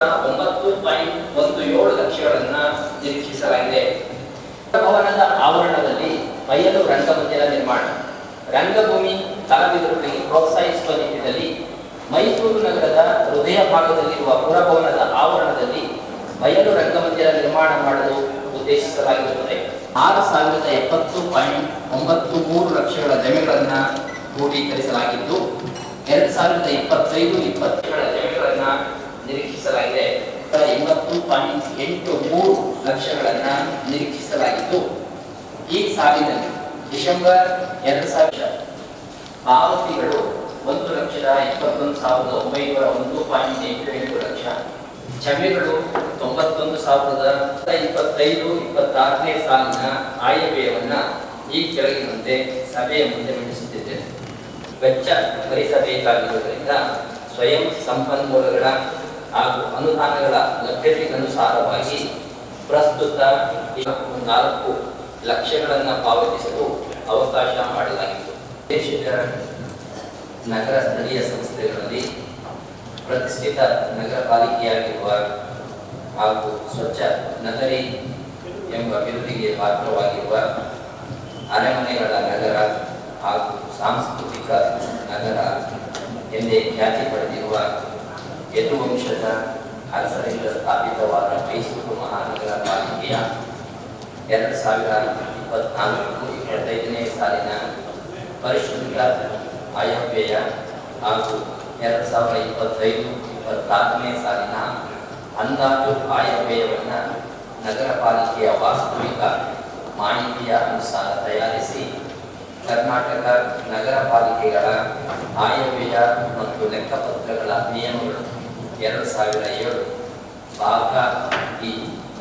9.17 ಲಕ್ಷಗಳನ್ನು ನಿರೀಕ್ಷಿಸಲಾಗಿದೆ. ಭವನದ ಆವರಣದಲ್ಲಿ ಬಯಲು ರಂಗಮಂದಿರ ನಿರ್ಮಾಣ, ರಂಗಭೂಮಿ ಕಲಾವಿದರಿಗೆ ಪ್ರೋತ್ಸಾಹಿಸುವ ನಿಟ್ಟಿನಲ್ಲಿ ಮೈಸೂರು ನಗರದ ಹೃದಯ ಭಾಗದಲ್ಲಿರುವ ಪುರಭವನದ ಆವರಣದಲ್ಲಿ ಬಯಲು ರಂಗಮಂದಿರ ನಿರ್ಮಾಣ ಮಾಡಲು ಉದ್ದೇಶಿಸಲಾಗಿರುತ್ತದೆ. 6,070.93 ಲಕ್ಷಗಳ ಜಮೆಗಳನ್ನು ಕ್ರೋಢೀಕರಿಸಲಾಗಿದ್ದು 2025-20 ಜಮೆಗಳನ್ನು ನಿರೀಕ್ಷಿಸಲಾಗಿದೆ. 80.83 ಲಕ್ಷಗಳನ್ನು ನಿರೀಕ್ಷಿಸಲಾಗಿದ್ದು ಈ ಸಾಲಿನಲ್ಲಿ ಡಿಸೆಂಬರ್ 2000 ಪಾವತಿಗಳು 1,21,901.88 ಲಕ್ಷ, ಜಮೆಗಳು 91,025-26ನೇ ಸಾಲಿನ ಆಯವ್ಯಯವನ್ನು ಈ ಕೆಳಗಿನಂತೆ ಸಭೆಯ ಮುಂದೆ ಮಂಡಿಸುತ್ತಿದ್ದೇನೆ. ವೆಚ್ಚ ಭರಿಸಬೇಕಾಗಿರುವುದರಿಂದ ಸ್ವಯಂ ಸಂಪನ್ಮೂಲಗಳ ಹಾಗೂ ಅನುದಾನಗಳ ಲಭ್ಯತೆಗನುಸಾರವಾಗಿ ಪ್ರಸ್ತುತ 4 ಲಕ್ಷಗಳನ್ನು ಪಾವತಿಸಲು ಅವಕಾಶ ಮಾಡಲಾಗಿತ್ತು. ದೇಶದ ನಗರ ಸ್ಥಳೀಯ ಸಂಸ್ಥೆಗಳಲ್ಲಿ ಪ್ರತಿಷ್ಠಿತ ನಗರ ಪಾಲಿಕೆಯಾಗಿರುವ ಹಾಗೂ ಸ್ವಚ್ಛ ನಗರಿ ಎಂಬ ಬಿರುದಿಗೆ ಪಾತ್ರವಾಗಿರುವ ಅರಮನೆಗಳ ನಗರ ಹಾಗೂ ಸಾಂಸ್ಕೃತಿಕ ನಗರ ಎಂದೇ ಖ್ಯಾತಿ ಪಡೆದಿರುವ ಯದುವಂಶದ ಅರಸರಿಂದ ಸ್ಥಾಪಿತವಾದ ಮೈಸೂರು ಮಹಾನಗರ ಪಾಲಿಕೆಯ 2024-25ನೇ ಸಾಲಿನ ಪರಿಷ್ಕೃತ ಆಯವ್ಯಯ ಹಾಗೂ 2025-26ನೇ ಸಾಲಿನ ಅಂದಾಜು ಆಯವ್ಯಯವನ್ನು ನಗರ ಪಾಲಿಕೆಯ ವಾಸ್ತವಿಕ ಮಾಹಿತಿಯ ಅನುಸಾರ ತಯಾರಿಸಿ ಕರ್ನಾಟಕ ನಗರ ಪಾಲಿಕೆಗಳ ಆಯವ್ಯಯ ಮತ್ತು ಲೆಕ್ಕಪತ್ರಗಳ ನಿಯಮಗಳು 2007 ಭಾಗ ಈ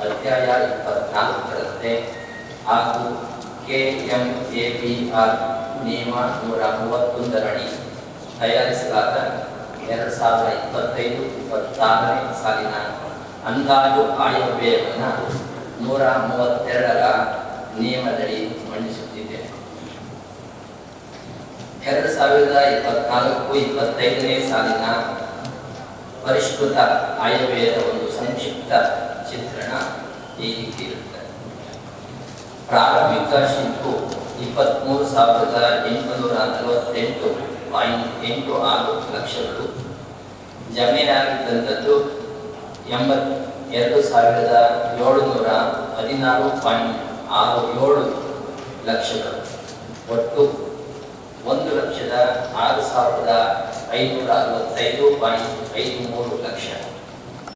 ಅಧ್ಯಾಯ 24ರಂತೆ ಹಾಗೂ KMAPR ನಿಯಮ 131ರಡಿ ತಯಾರಿಸಲಾದ 2025-26ನೇ ಸಾಲಿನ ಅಂದಾಜು ಆಯವ್ಯಯವನ್ನು 132ರ ನಿಯಮದಡಿ ಮಂಡಿಸುತ್ತಿದೆ. 2024-25ನೇ ಸಾಲಿನ ಪರಿಷ್ಕೃತ ಆಯವ್ಯಯದ ಒಂದು ಸಂಕ್ಷಿಪ್ತ ಚಿತ್ರಣ ಈ ರೀತಿ ಇರುತ್ತದೆ. ಪ್ರಾರಂಭಿಕ ಶಿಲ್ಪು 23,848.86 ಲಕ್ಷಗಳು, ಜಮೀನಾಗಿದ್ದಂಥದ್ದು 82,716.67 ಲಕ್ಷಗಳು, ಒಟ್ಟು 1,06,565.53 ಲಕ್ಷ.